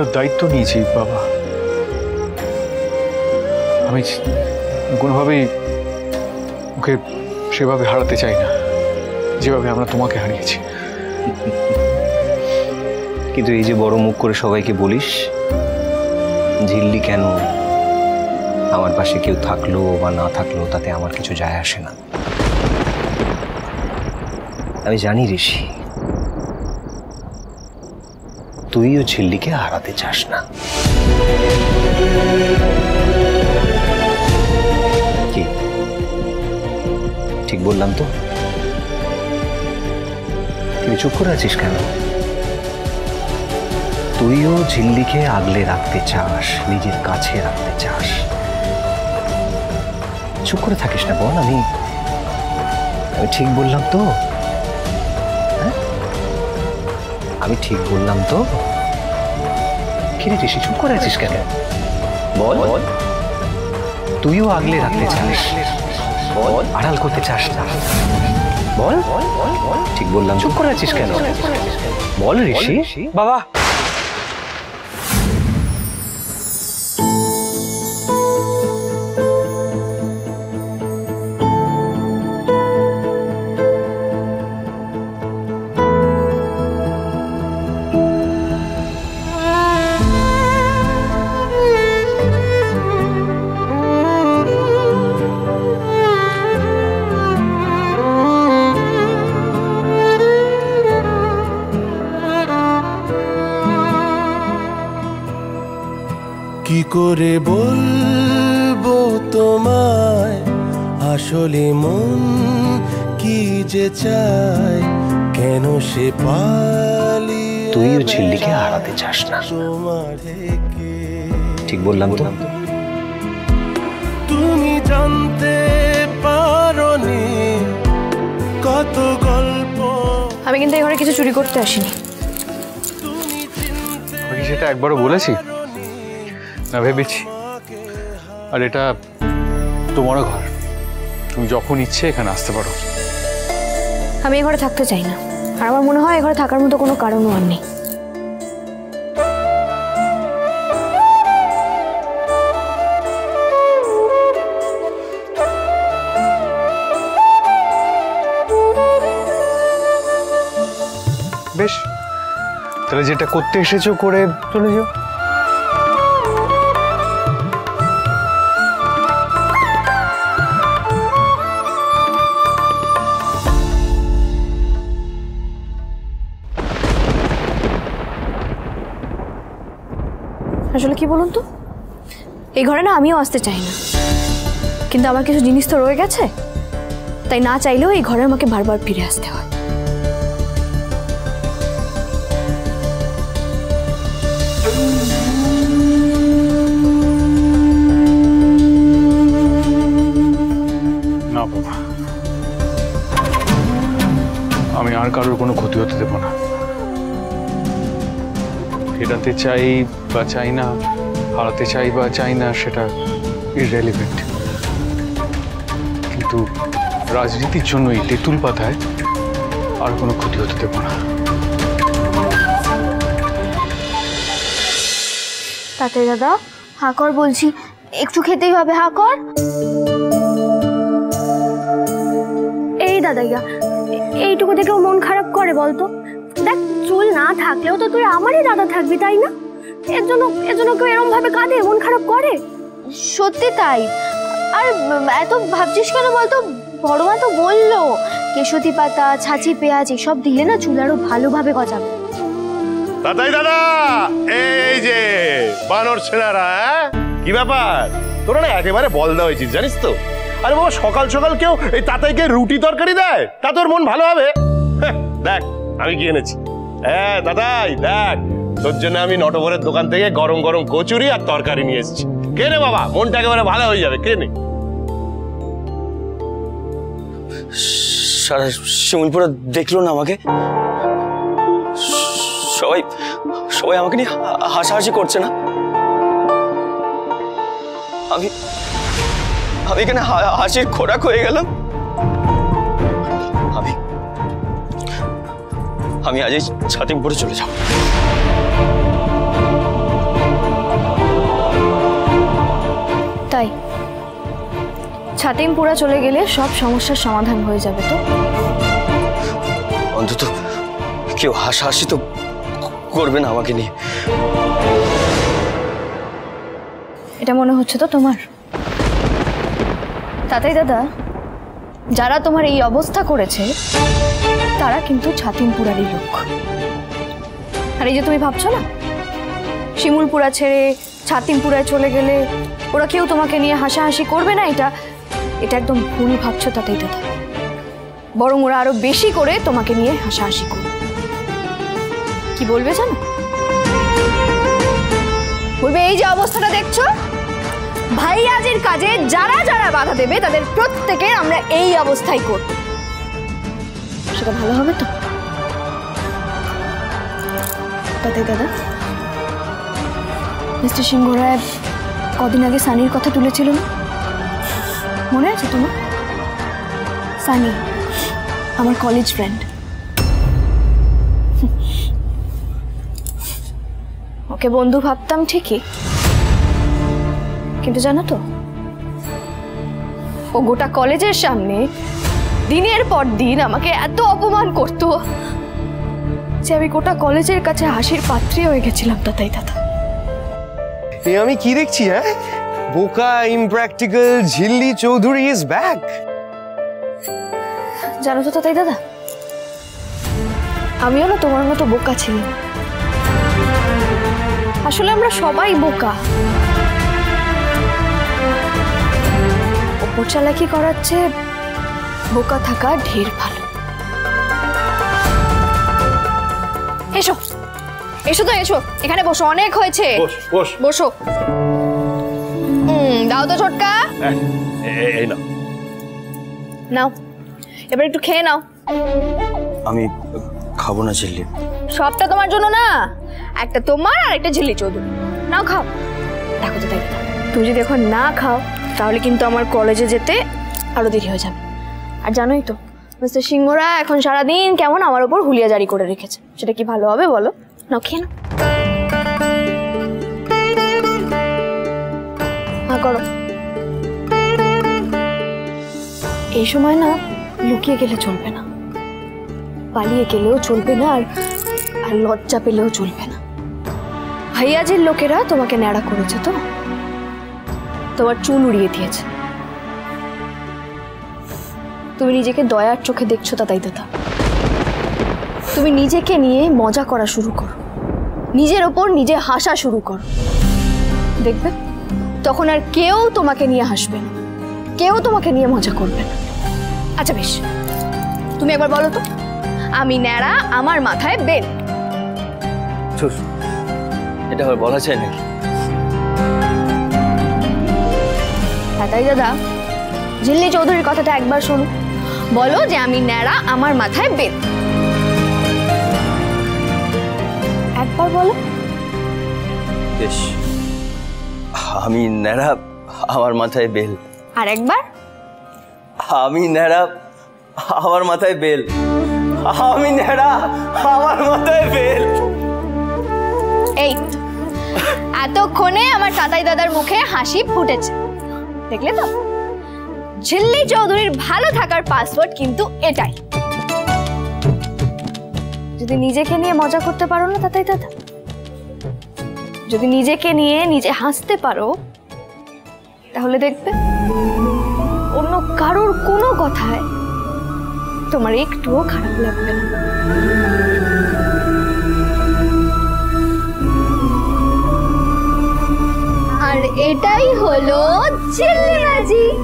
ওর দায়িত্ব নিয়েছি বাবা। আমি কোনোভাবেই ওকে সেভাবে হারাতে চাই না যেভাবে আমরা তোমাকে হারিয়েছি। কিন্তু এই যে বড় মুখ করে সবাইকে বলিস ঝিল্লি কেন, আমার পাশে কেউ থাকলো বা না থাকলো তাতে আমার কিছু যায় আসে না। আমি জানি ঋষি তুইও ঝিল্লিকে হারাতে চাস না। কি ঠিক বললাম তো? তুই চুপ করে আছিস কেন? তুইও ঝিল্লিকে আগলে রাখতে চাস, নিজের কাছে রাখতে চাস। চুপ করে থাকিস না, বল। আমি ঠিক বললাম তো? হ্যাঁ, আমি ঠিক বললাম তো? কি রে ঋষি, চুপ করে আছিস কেন? বল। তুইও আগলে রাখতে চাস, বল। আড়াল করতে চাস না, বল। ঠিক বললাম, চুপ করে আছিস কেন? বল ঋষি। বাবা, কি করে বলবো তোমায় আসলে মন কি যে চায়, কেন সে পালিয়ে তুইও ঝিল্লিকে হারাতে চাস না, ঠিক বললাম তো? তুমি জানতে পারোনি কত গল্প। আমি কিন্তু এই ঘরে কিছু চুরি করতে আসিনি। আমি কি সেটা একবারও বলেছি না? ভেবেছি। আর এটা তোমারও ঘর, তুমি যখন ইচ্ছে এখানে আসতে পারো। আমি এই ঘরে থাকতে চাই না, আর আমার মনে হয় এই ঘরে থাকার মতো কোনো কারণও আর নেই। বেশ, তাহলে যেটা করতে এসেছো করে চলে যাও। আসলে কি বলুন তো, এই ঘরে না আমিও আসতে চাই না, কিন্তু আমার কিছু জিনিস তো রয়ে গেছে, তাই না চাইলেও এই ঘরে আমাকে বারবার ফিরে আসতে হয়। না বাবা, আমি আর কারোর কোনো ক্ষতি হতে দেব না। ফেরাতে চাই বা চাই না, হারাতে চাই বা চাই না, সেটা ইররেলিভেন্ট। কিন্তু রাজনীতির জন্য এই তেঁতুল পাতায় আর কোনো ক্ষতি হতে দেব না। তাতে দাদা, হাঁ কর বলছি, একটু খেতেই হবে, হাঁ কর। এই দাদাইয়া, এইটুকু দেখেও মন খারাপ করে বলতো? দেখ, চুল না থাকলেও তো তুই আমারই দাদা থাকবি, তাই না? এর জন্য কেউ এরকম ভাবে কাঁদে, মন খারাপ করে? সত্যি তাই। আর এত ভাবছিস কেন বলতো? বড় মা তো বললো কেশতি পাতা, ছাঁচি, পেঁয়াজ এসব দিলে না চুল আরো ভালোভাবে গজাবে। তাতাই দাদা, এই যে বানর ছেলেরা, কি ব্যাপার? তোরা না একেবারে বলদা হয়েছিস, জানিস তো? আরে বাবা, সকাল সকাল কেউ এই তাতাইকে রুটি তরকারি দেয়, তা তোর মন ভালো হবে? দেখ আমি কি এনেছি। হ্যাঁ তাতাই, দেখ তোর জন্য আমি নটবরের দোকান থেকে গরম গরম কচুরি আর তরকারি নিয়ে এসেছি। কে নে বাবা, মনটা একেবারে ভালো হয়ে যাবে, কে নে। সারা শিমুলপুরা দেখলো না আমাকে, সবাই আমাকে নিয়ে হাসাহাসি করছে না? আমি এখানে হাসির খোরাক হয়ে গেলাম। আমি আজ এই ছাতিমপুরে চলে যাব। ছাতিমপুরা চলে গেলে সব সমস্যার সমাধান হয়ে যাবে। তো অন্তত কেউ হাসাহাসি তো করবে না আমাকে নিয়ে। এটা মনে হচ্ছে তো তোমার? তাতাই দাদা, যারা তোমার এই অবস্থা করেছে তারা কিন্তু ছাতিমপুরারই লোক। আর এই যে তুমি ভাবছো না শিমুলপুরা ছেড়ে ছাতিমপুরায় চলে গেলে ওরা কেউ তোমাকে নিয়ে হাসাহাসি করবে না, এটা একদম ভুল ভাবছো তাতাই দাদা। বরং ওরা আরো বেশি করে তোমাকে নিয়ে হাসাহাসি করবে। কি বলবে জানো? বলবে এই যে অবস্থাটা দেখছো, ভাইয়াজির কাজে যারা যারা বাধা দেবে তাদের প্রত্যেকের আমরা এই অবস্থায় করব। সেটা ভালো হবে তো তাতাই দাদা? মিস্টার সিংহ রায় কদিন আগে সানির কথা তুলেছিল না, মনে আছে তোমার? সানি আমার কলেজ ফ্রেন্ড। ওকে বন্ধু ভাবতাম ঠিকই, কিন্তু জানো তো ও গোটা কলেজের সামনে দিনের পর দিন আমাকে এত অপমান করতো যে আমি গোটা কলেজের কাছে হাসির পাত্রী হয়ে গেছিলাম তাতাই দাদা। এ আমি কি দেখছি? হ্যাঁ, বোকা ইমপ্র্যাকটিক্যাল ঝিল্লি চৌধুরী ইজ ব্যাক। জানো তো তাতাই দাদা, আমিও না তোমার মতো বোকা ছিলাম। আসলে আমরা সবাই বোকা। ওপর চালাকি করার চেয়ে বোকা থাকা ঢের ভালো। এসো এসো তো, এসো এখানে বসো, অনেক হয়েছে। বসো। দাও তো ছোটকা। এই না, নাও এবার একটু খেয়ে নাও। আমি খাবো না ঝিল্লি। সবটা তোমার জন্য না, একটা তোমার আর একটা ঝিল্লি চৌধুরী। নাও খাও। দেখো তো তাই, তুমি যদি এখন না খাও তাহলে কিন্তু আমার কলেজে যেতে আরো দেরি হয়ে যাবে। আর জানোই তো মিস্টার সিংহরা এখন সারাদিন কেমন আমার ওপর হুলিয়া জারি করে রেখেছে। সেটা কি ভালো হবে বলো? নাও খেয়ে নাও। হ্যাঁ করো। এই সময় না লুকিয়ে গেলে চলবে না, পালিয়ে গেলেও চলবে না, আর লজ্জা পেলেও চলবে না। ভাইয়াজির লোকেরা তোমাকে ন্যাড়া করেছে, তো তোমার চুল উড়িয়ে দিয়েছে। তুমি নিজেকে দয়ার চোখে দেখছো তাতাই দাদা। তুমি নিজেকে নিয়ে মজা করা শুরু করো, নিজের ওপর নিজে হাসা শুরু করো। দেখবে তখন আর কেউ তোমাকে নিয়ে হাসবে না, কেউ তোমাকে নিয়ে মজা করবে না। আচ্ছা বেশ, তুমি একবার বলো তো, আমি ন্যাড়া, আমার মাথায় বেল। এটা আবার বলা যায় নাকি? তাতাই দাদা, ঝিল্লি চৌধুরীর কথাটা একবার শোনো। বলো যে আমি ন্যাড়া, আমার মাথায় বেল। একবার বলো। বেশ, আমি ন্যাড়া, আমার মাথায় বেল। আর একবার। আমি ন্যাড়া, আমার মাথায় বেল। আমি ন্যাড়া, আমার মাথায় বেল। এই এতক্ষণে আমার তাতাই দাদার মুখে হাসি ফুটেছে, দেখলে তো? ঝিল্লি চৌধুরীর ভালো থাকার পাসওয়ার্ড কিন্তু এটাই। যদি নিজেকে নিয়ে মজা করতে পারো না তাতাই দাদা, যদি নিজেকে নিয়ে নিজে হাসতে পারো, তাহলে দেখবে অন্য কারোর কোনো কথায় তোমার একটুও খারাপ লাগবে না। আর এটাই হলো ঝিল্লি ম্যাজিক।